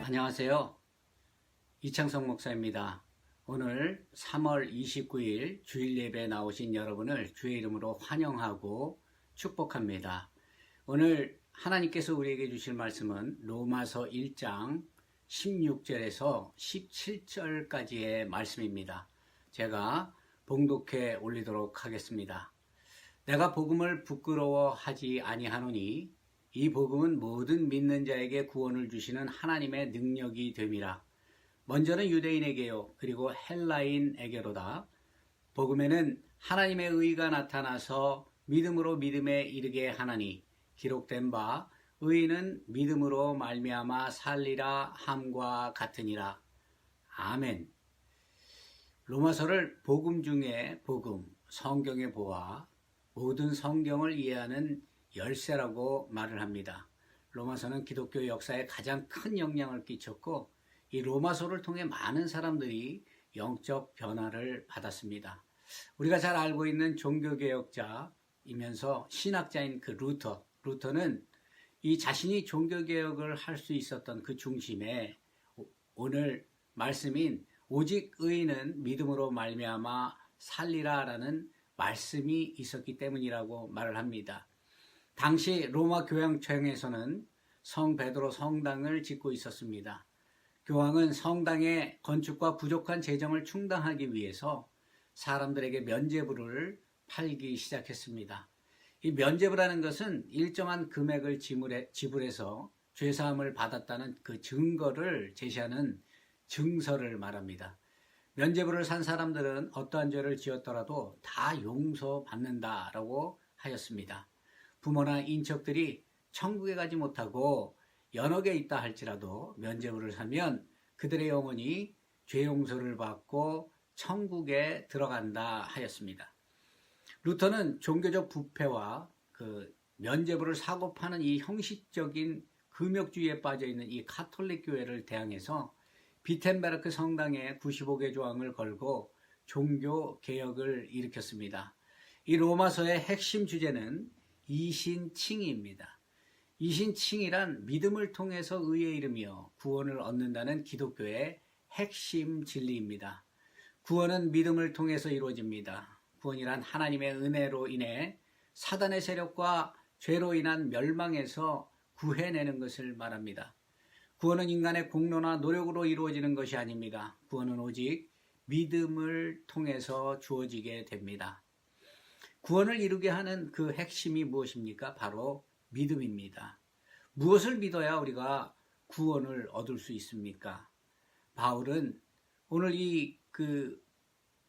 안녕하세요. 이창성 목사입니다. 오늘 3월 29일 주일 예배에 나오신 여러분을 주의 이름으로 환영하고 축복합니다. 오늘 하나님께서 우리에게 주실 말씀은 로마서 1장 16절에서 17절까지의 말씀입니다. 제가 봉독해 올리도록 하겠습니다. 내가 복음을 부끄러워하지 아니하노니 이 복음은 모든 믿는 자에게 구원을 주시는 하나님의 능력이 됨이라. 먼저는 유대인에게요, 그리고 헬라인에게로다. 복음에는 하나님의 의가 나타나서 믿음으로 믿음에 이르게 하나니 기록된 바 의인은 믿음으로 말미암아 살리라 함과 같으니라. 아멘. 로마서를 복음 중에 복음, 성경의 보아, 모든 성경을 이해하는 열쇠라고 말을 합니다. 로마서는 기독교 역사에 가장 큰 영향을 끼쳤고 이 로마서를 통해 많은 사람들이 영적 변화를 받았습니다. 우리가 잘 알고 있는 종교개혁자이면서 신학자인 그 루터는 이 자신이 종교개혁을 할 수 있었던 그 중심에 오늘 말씀인 오직 의인은 믿음으로 말미암아 살리라라는 말씀이 있었기 때문이라고 말을 합니다. 당시 로마 교황청에서는 성 베드로 성당을 짓고 있었습니다. 교황은 성당의 건축과 부족한 재정을 충당하기 위해서 사람들에게 면죄부를 팔기 시작했습니다. 이 면죄부라는 것은 일정한 금액을 지불해서 죄사함을 받았다는 그 증거를 제시하는 증서를 말합니다. 면죄부를 산 사람들은 어떠한 죄를 지었더라도 다 용서받는다라고 하였습니다. 부모나 인척들이 천국에 가지 못하고 연옥에 있다 할지라도 면죄부를 사면 그들의 영혼이 죄 용서를 받고 천국에 들어간다 하였습니다. 루터는 종교적 부패와 그 면죄부를 사고 파는 이 형식적인 금욕주의에 빠져 있는 이 가톨릭 교회를 대항해서 비텐베르크 성당에 95개 조항을 걸고 종교 개혁을 일으켰습니다. 이 로마서의 핵심 주제는 이신칭의입니다. 이신칭의란 믿음을 통해서 의에 이르며 구원을 얻는다는 기독교의 핵심 진리입니다. 구원은 믿음을 통해서 이루어집니다. 구원이란 하나님의 은혜로 인해 사단의 세력과 죄로 인한 멸망에서 구해내는 것을 말합니다. 구원은 인간의 공로나 노력으로 이루어지는 것이 아닙니다. 구원은 오직 믿음을 통해서 주어지게 됩니다. 구원을 이루게 하는 그 핵심이 무엇입니까? 바로 믿음입니다. 무엇을 믿어야 우리가 구원을 얻을 수 있습니까? 바울은 오늘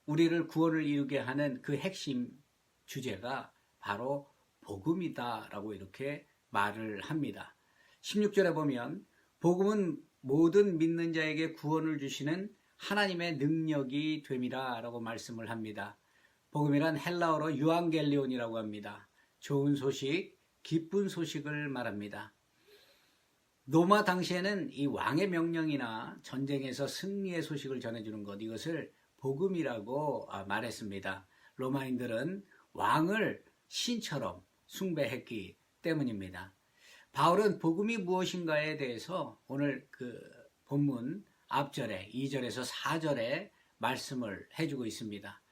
우리를 구원을 이루게 하는 그 핵심 주제가 바로 복음이다라고 이렇게 말을 합니다. 16절에 보면 복음은 모든 믿는 자에게 구원을 주시는 하나님의 능력이 됨이라 라고 말씀을 합니다. 복음이란 헬라어로 유앙겔리온이라고 합니다. 좋은 소식, 기쁜 소식을 말합니다. 로마 당시에는 이 왕의 명령이나 전쟁에서 승리의 소식을 전해주는 것, 이것을 복음이라고 말했습니다. 로마인들은 왕을 신처럼 숭배했기 때문입니다. 바울은 복음이 무엇인가에 대해서 오늘 그 본문 앞절에 2절에서 4절에 말씀을 해주고 있습니다.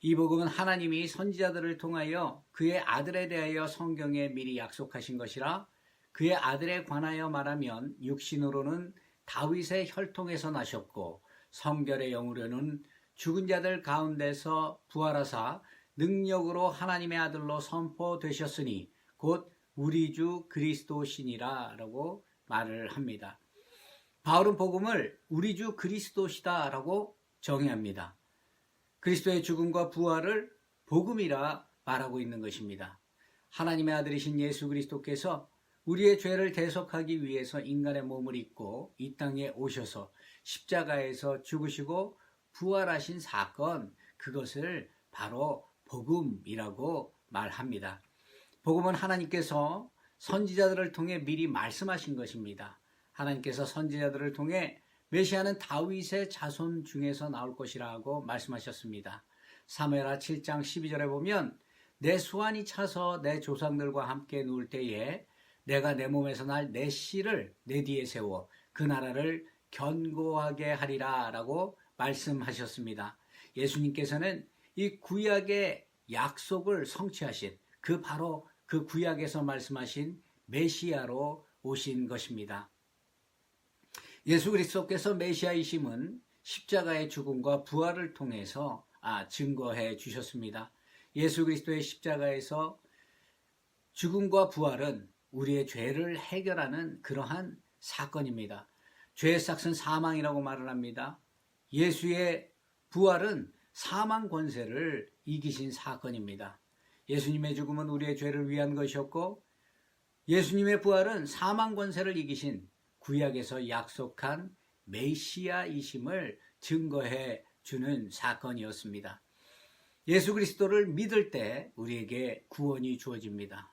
이 복음은 하나님이 선지자들을 통하여 그의 아들에 대하여 성경에 미리 약속하신 것이라. 그의 아들에 관하여 말하면 육신으로는 다윗의 혈통에서 나셨고 성결의 영으로는 죽은 자들 가운데서 부활하사 능력으로 하나님의 아들로 선포되셨으니 곧 우리 주 그리스도시니라 라고 말을 합니다. 바울은 복음을 우리 주 그리스도시다 라고 정의합니다. 그리스도의 죽음과 부활을 복음이라 말하고 있는 것입니다. 하나님의 아들이신 예수 그리스도께서 우리의 죄를 대속하기 위해서 인간의 몸을 입고 이 땅에 오셔서 십자가에서 죽으시고 부활하신 사건, 그것을 바로 복음이라고 말합니다. 복음은 하나님께서 선지자들을 통해 미리 말씀하신 것입니다. 하나님께서 선지자들을 통해 메시아는 다윗의 자손 중에서 나올 것이라고 말씀하셨습니다. 사무엘하 7장 12절에 보면 내 수완이 차서 내 조상들과 함께 누울 때에 내가 내 몸에서 날 내 씨를 내 뒤에 세워 그 나라를 견고하게 하리라 라고 말씀하셨습니다. 예수님께서는 이 구약의 약속을 성취하신 바로 그 구약에서 말씀하신 메시아로 오신 것입니다. 예수 그리스도께서 메시아이심은 십자가의 죽음과 부활을 통해서 증거해 주셨습니다. 예수 그리스도의 십자가에서 죽음과 부활은 우리의 죄를 해결하는 그러한 사건입니다. 죄의 삭은 사망이라고 말을 합니다. 예수의 부활은 사망 권세를 이기신 사건입니다. 예수님의 죽음은 우리의 죄를 위한 것이었고 예수님의 부활은 사망 권세를 이기신 구약에서 약속한 메시아이심을 증거해 주는 사건이었습니다. 예수 그리스도를 믿을 때 우리에게 구원이 주어집니다.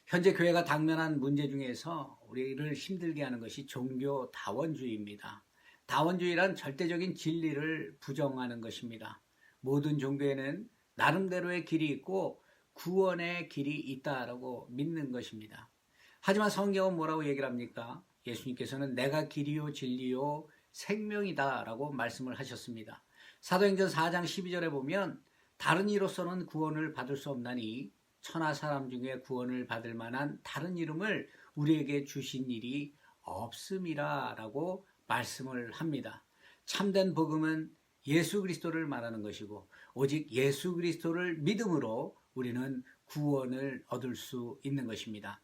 현재 교회가 당면한 문제 중에서 우리를 힘들게 하는 것이 종교 다원주의입니다. 다원주의란 절대적인 진리를 부정하는 것입니다. 모든 종교에는 나름대로의 길이 있고 구원의 길이 있다라고 믿는 것입니다. 하지만 성경은 뭐라고 얘기를 합니까? 예수님께서는 내가 길이요 진리요 생명이다 라고 말씀을 하셨습니다. 사도행전 4장 12절에 보면 다른 이로서는 구원을 받을 수 없나니 천하 사람 중에 구원을 받을 만한 다른 이름을 우리에게 주신 일이 없음이라 라고 말씀을 합니다. 참된 복음은 예수 그리스도를 말하는 것이고 오직 예수 그리스도를 믿음으로 우리는 구원을 얻을 수 있는 것입니다.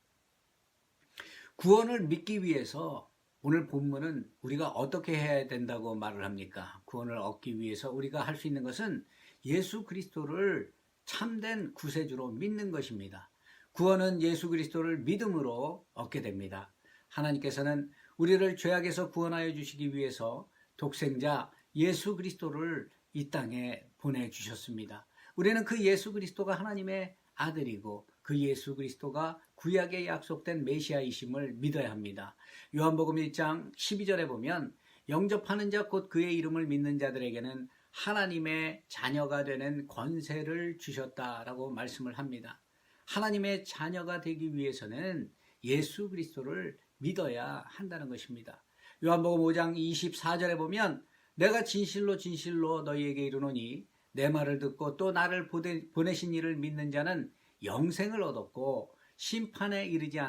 구원을 믿기 위해서 오늘 본문은 우리가 어떻게 해야 된다고 말을 합니까? 구원을 얻기 위해서 우리가 할 수 있는 것은 예수 그리스도를 참된 구세주로 믿는 것입니다. 구원은 예수 그리스도를 믿음으로 얻게 됩니다. 하나님께서는 우리를 죄악에서 구원하여 주시기 위해서 독생자 예수 그리스도를 이 땅에 보내주셨습니다. 우리는 그 예수 그리스도가 하나님의 아들이고 그 예수 그리스도가 구약에 약속된 메시아이심을 믿어야 합니다. 요한복음 1장 12절에 보면 영접하는 자 곧 그의 이름을 믿는 자들에게는 하나님의 자녀가 되는 권세를 주셨다라고 말씀을 합니다. 하나님의 자녀가 되기 위해서는 예수 그리스도를 믿어야 한다는 것입니다. 요한복음 5장 24절에 보면 내가 진실로 진실로 너희에게 이르노니 내 말을 듣고 또 나를 보내신 이를 믿는 자는 영생을 얻었고 심판에 이르지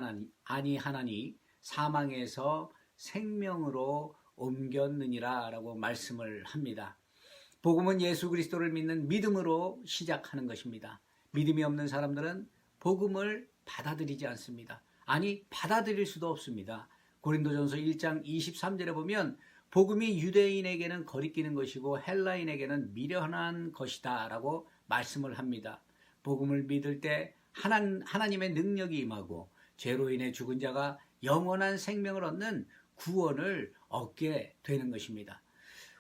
아니하나니 사망에서 생명으로 옮겼느니라 라고 말씀을 합니다. 복음은 예수 그리스도를 믿는 믿음으로 시작하는 것입니다. 믿음이 없는 사람들은 복음을 받아들이지 않습니다. 아니 받아들일 수도 없습니다. 고린도전서 1장 23절에 보면 복음이 유대인에게는 거리끼는 것이고 헬라인에게는 미련한 것이다 라고 말씀을 합니다. 복음을 믿을 때 하나님의 능력이 임하고 죄로 인해 죽은 자가 영원한 생명을 얻는 구원을 얻게 되는 것입니다.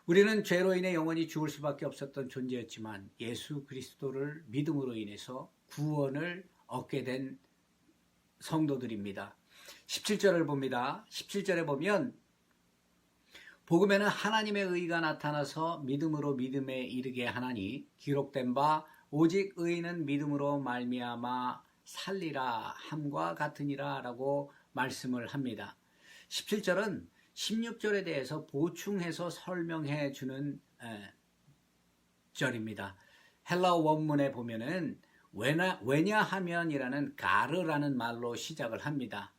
우리는 죄로 인해 영원히 죽을 수밖에 없었던 존재였지만 예수 그리스도를 믿음으로 인해서 구원을 얻게 된 성도들입니다. 17절을 봅니다. 17절에 보면 복음에는 하나님의 의가 나타나서 믿음으로 믿음에 이르게 하나니 기록된 바 오직 의인은 믿음으로 말미암아 살리라 함과 같으니라 라고 말씀을 합니다. 17절은 16절에 대해서 보충해서 설명해 주는 절입니다. 헬라어 원문에 보면은 왜냐하면이라는 가르라는 말로 시작을 합니다.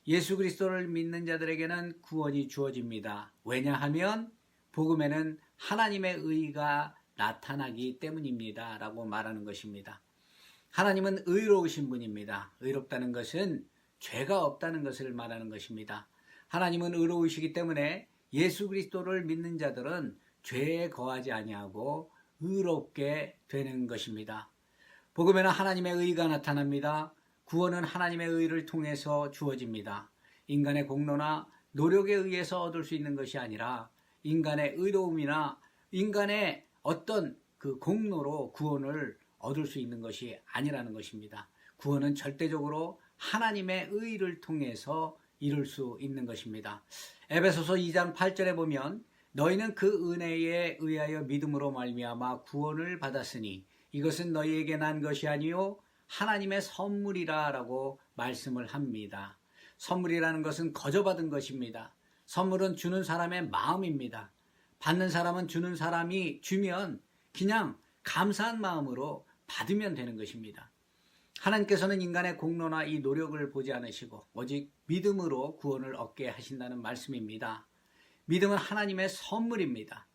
예수 그리스도를 믿는 자들에게는 구원이 주어집니다. 왜냐하면 복음에는 하나님의 의가 나타나기 때문입니다. 라고 말하는 것입니다. 하나님은 의로우신 분입니다. 의롭다는 것은 죄가 없다는 것을 말하는 것입니다. 하나님은 의로우시기 때문에 예수 그리스도를 믿는 자들은 죄에 거하지 아니하고 의롭게 되는 것입니다. 복음에는 하나님의 의가 나타납니다. 구원은 하나님의 의를 통해서 주어집니다. 인간의 공로나 노력에 의해서 얻을 수 있는 것이 아니라 인간의 의로움이나 인간의 어떤 그 공로로 구원을 얻을 수 있는 것이 아니라는 것입니다. 구원은 절대적으로 하나님의 의를 통해서 이룰 수 있는 것입니다. 에베소서 2장 8절에 보면 너희는 그 은혜에 의하여 믿음으로 말미암아 구원을 받았으니 이것은 너희에게 난 것이 아니요 하나님의 선물이라 라고 말씀을 합니다. 선물이라는 것은 거저받은 것입니다. 선물은 주는 사람의 마음입니다. 받는 사람은 주는 사람이 주면 그냥 감사한 마음으로 받으면 되는 것입니다. 하나님께서는 인간의 공로나 이 노력을 보지 않으시고 오직 믿음으로 구원을 얻게 하신다는 말씀입니다. 믿음은 하나님의 선물입니다.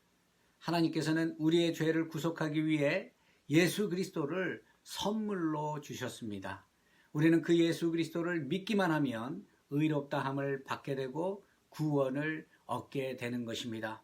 하나님께서는 우리의 죄를 구속하기 위해 예수 그리스도를 선물로 주셨습니다. 우리는 그 예수 그리스도를 믿기만 하면 의롭다함을 받게 되고 구원을 얻게 되는 것입니다.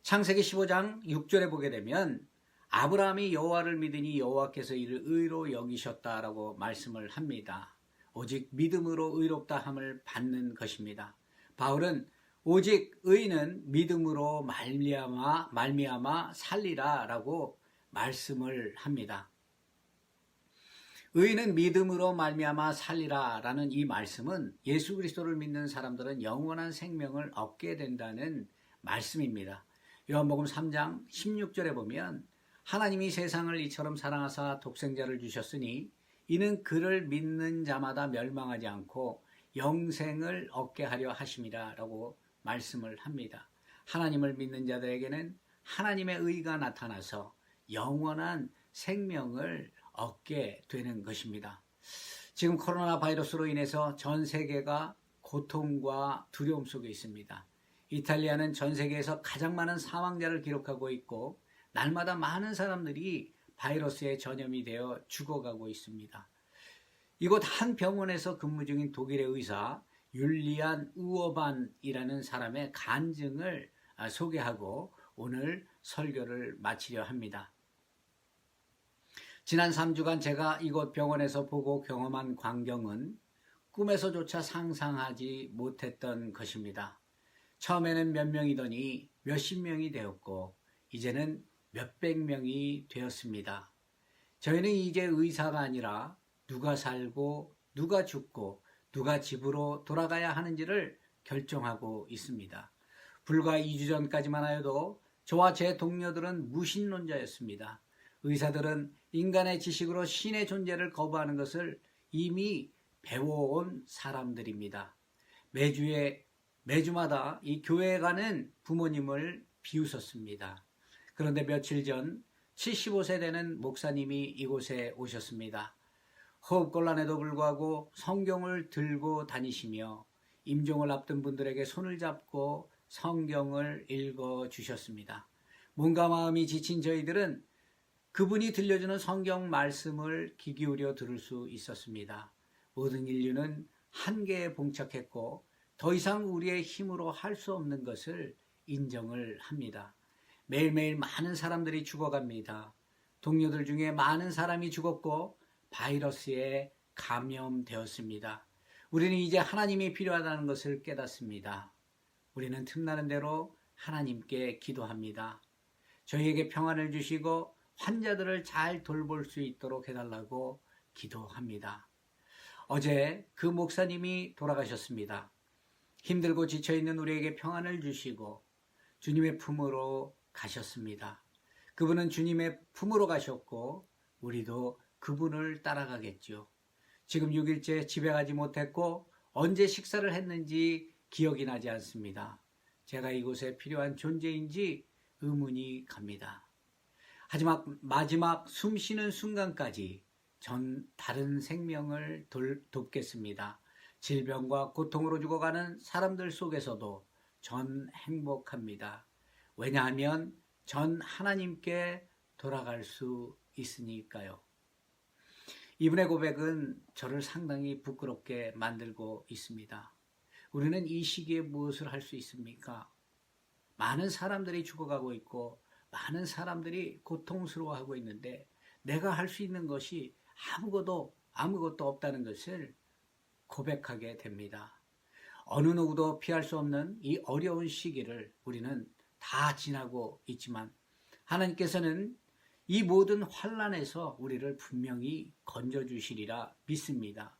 창세기 15장 6절에 보게 되면 아브라함이 여호와를 믿으니 여호와께서 이를 의로 여기셨다라고 말씀을 합니다. 오직 믿음으로 의롭다함을 받는 것입니다. 바울은 오직 의인은 믿음으로 말미암아 살리라라고 말씀을 합니다. 의인은 믿음으로 말미암아 살리라라는 이 말씀은 예수 그리스도를 믿는 사람들은 영원한 생명을 얻게 된다는 말씀입니다. 요한복음 3장 16절에 보면 하나님이 세상을 이처럼 사랑하사 독생자를 주셨으니 이는 그를 믿는 자마다 멸망하지 않고 영생을 얻게 하려 하심이라 라고 말씀을 합니다. 하나님을 믿는 자들에게는 하나님의 의가 나타나서 영원한 생명을 얻게 되는 것입니다. 지금 코로나 바이러스로 인해서 전 세계가 고통과 두려움 속에 있습니다. 이탈리아는 전 세계에서 가장 많은 사망자를 기록하고 있고 날마다 많은 사람들이 바이러스에 전염이 되어 죽어가고 있습니다. 이곳 한 병원에서 근무 중인 독일의 의사 율리안 우어반이라는 사람의 간증을 소개하고 오늘 설교를 마치려 합니다. 지난 3주간 제가 이곳 병원에서 보고 경험한 광경은 꿈에서조차 상상하지 못했던 것입니다. 처음에는 몇 명이더니 몇십 명이 되었고 이제는 몇백 명이 되었습니다. 저희는 이제 의사가 아니라 누가 살고 누가 죽고 누가 집으로 돌아가야 하는지를 결정하고 있습니다. 불과 2주 전까지만 하여도 저와 제 동료들은 무신론자였습니다. 의사들은 인간의 지식으로 신의 존재를 거부하는 것을 이미 배워온 사람들입니다. 매주마다 이 교회에 가는 부모님을 비웃었습니다. 그런데 며칠 전 75세 되는 목사님이 이곳에 오셨습니다. 호흡곤란에도 불구하고 성경을 들고 다니시며 임종을 앞둔 분들에게 손을 잡고 성경을 읽어주셨습니다. 몸과 마음이 지친 저희들은 그분이 들려주는 성경 말씀을 귀 기울여 들을 수 있었습니다. 모든 인류는 한계에 봉착했고 더 이상 우리의 힘으로 할 수 없는 것을 인정을 합니다. 매일매일 많은 사람들이 죽어갑니다. 동료들 중에 많은 사람이 죽었고 바이러스에 감염되었습니다. 우리는 이제 하나님이 필요하다는 것을 깨닫습니다. 우리는 틈나는 대로 하나님께 기도합니다. 저희에게 평안을 주시고 환자들을 잘 돌볼 수 있도록 해달라고 기도합니다. 어제 그 목사님이 돌아가셨습니다. 힘들고 지쳐있는 우리에게 평안을 주시고 주님의 품으로 가셨습니다. 그분은 주님의 품으로 가셨고 우리도 그분을 따라가겠죠. 지금 6일째 집에 가지 못했고 언제 식사를 했는지 기억이 나지 않습니다. 제가 이곳에 필요한 존재인지 의문이 갑니다. 하지만 마지막 숨 쉬는 순간까지 전 다른 생명을 돕겠습니다. 질병과 고통으로 죽어가는 사람들 속에서도 전 행복합니다. 왜냐하면 전 하나님께 돌아갈 수 있으니까요. 이분의 고백은 저를 상당히 부끄럽게 만들고 있습니다. 우리는 이 시기에 무엇을 할 수 있습니까? 많은 사람들이 죽어가고 있고 많은 사람들이 고통스러워하고 있는데 내가 할 수 있는 것이 아무것도 없다는 것을 고백하게 됩니다. 어느 누구도 피할 수 없는 이 어려운 시기를 우리는 다 지나고 있지만 하나님께서는 이 모든 환난에서 우리를 분명히 건져주시리라 믿습니다.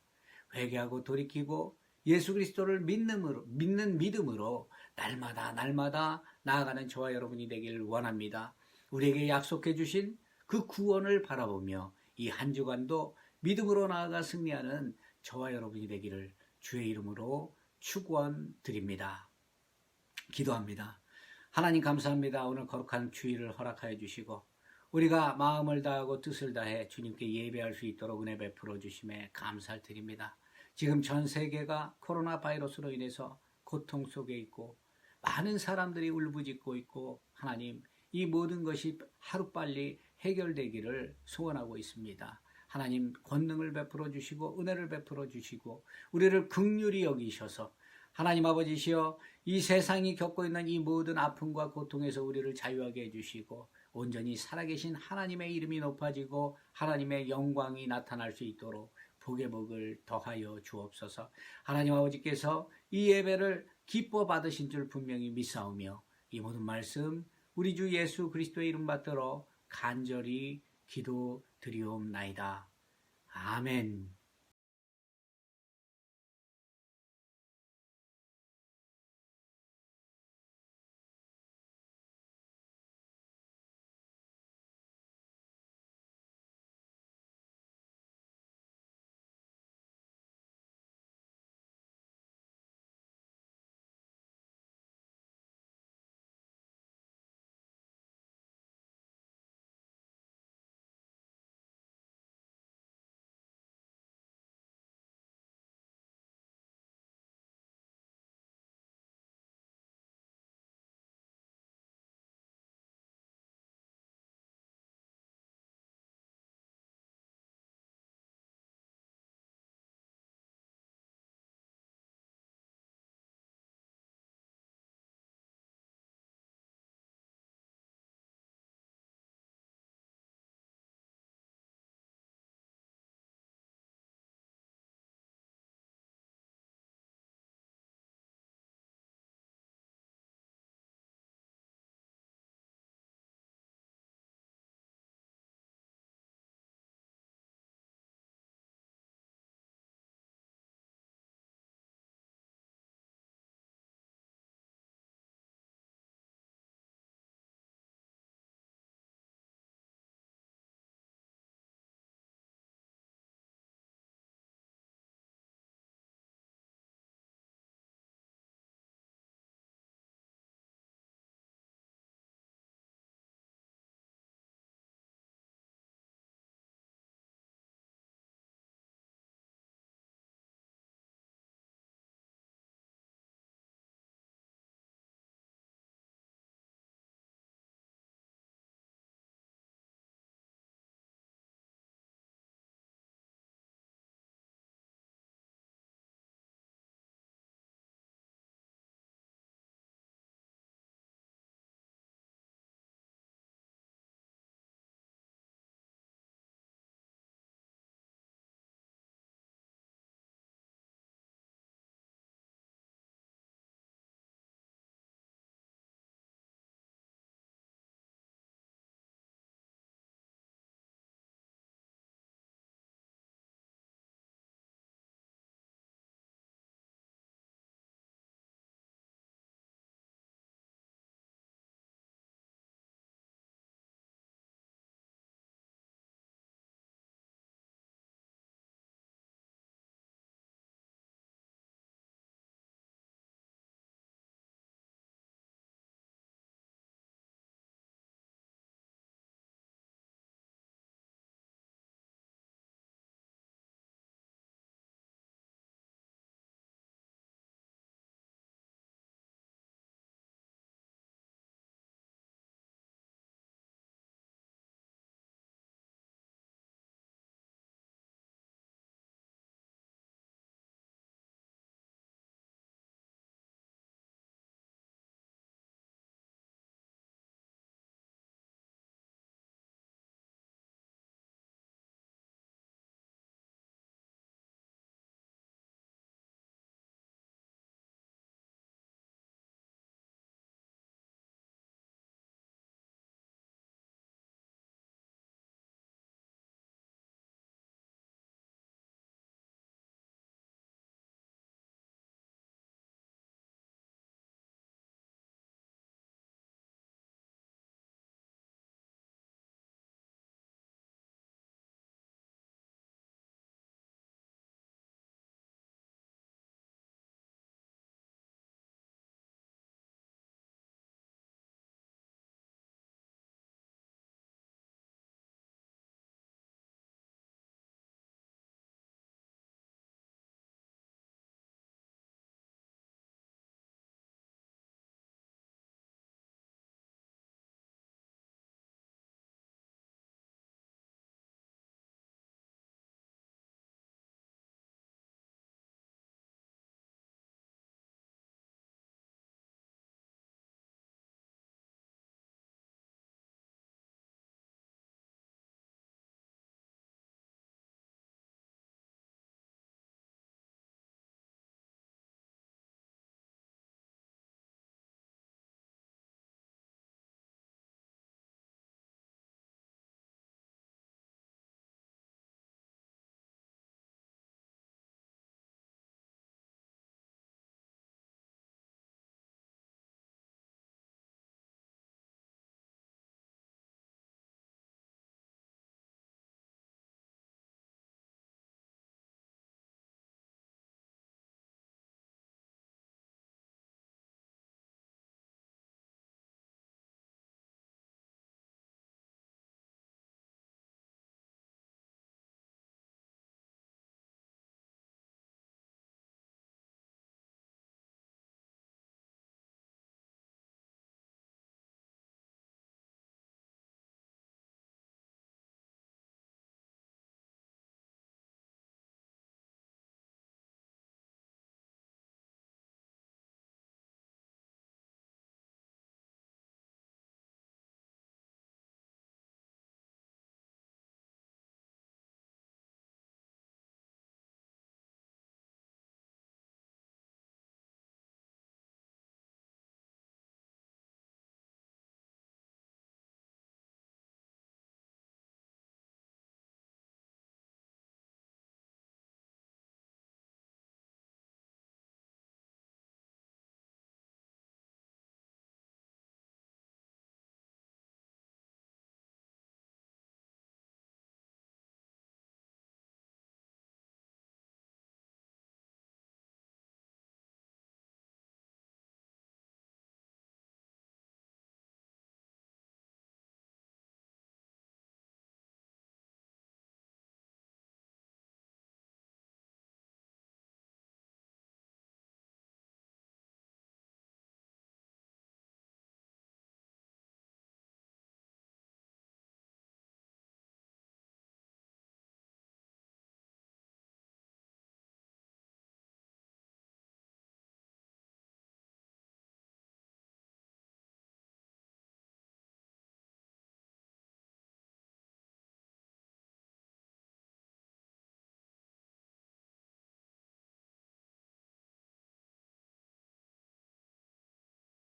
회개하고 돌이키고 예수 그리스도를 믿는 믿음으로 날마다 나아가는 저와 여러분이 되기를 원합니다. 우리에게 약속해 주신 그 구원을 바라보며 이 한 주간도 믿음으로 나아가 승리하는 저와 여러분이 되기를 주의 이름으로 축원드립니다. 기도합니다. 하나님 감사합니다. 오늘 거룩한 주일을 허락하여 주시고 우리가 마음을 다하고 뜻을 다해 주님께 예배할 수 있도록 은혜 베풀어 주심에 감사를 드립니다. 지금 전 세계가 코로나 바이러스로 인해서 고통 속에 있고 많은 사람들이 울부짖고 있고 하나님 이 모든 것이 하루빨리 해결되기를 소원하고 있습니다. 하나님 권능을 베풀어 주시고 은혜를 베풀어 주시고 우리를 긍휼히 여기셔서 하나님 아버지시여 이 세상이 겪고 있는 이 모든 아픔과 고통에서 우리를 자유하게 해주시고 온전히 살아계신 하나님의 이름이 높아지고 하나님의 영광이 나타날 수 있도록 복의 복을 더하여 주옵소서. 하나님 아버지께서 이 예배를 기뻐 받으신 줄 분명히 믿사오며 이 모든 말씀 우리 주 예수 그리스도의 이름 받들어 간절히 기도드리옵나이다. 아멘.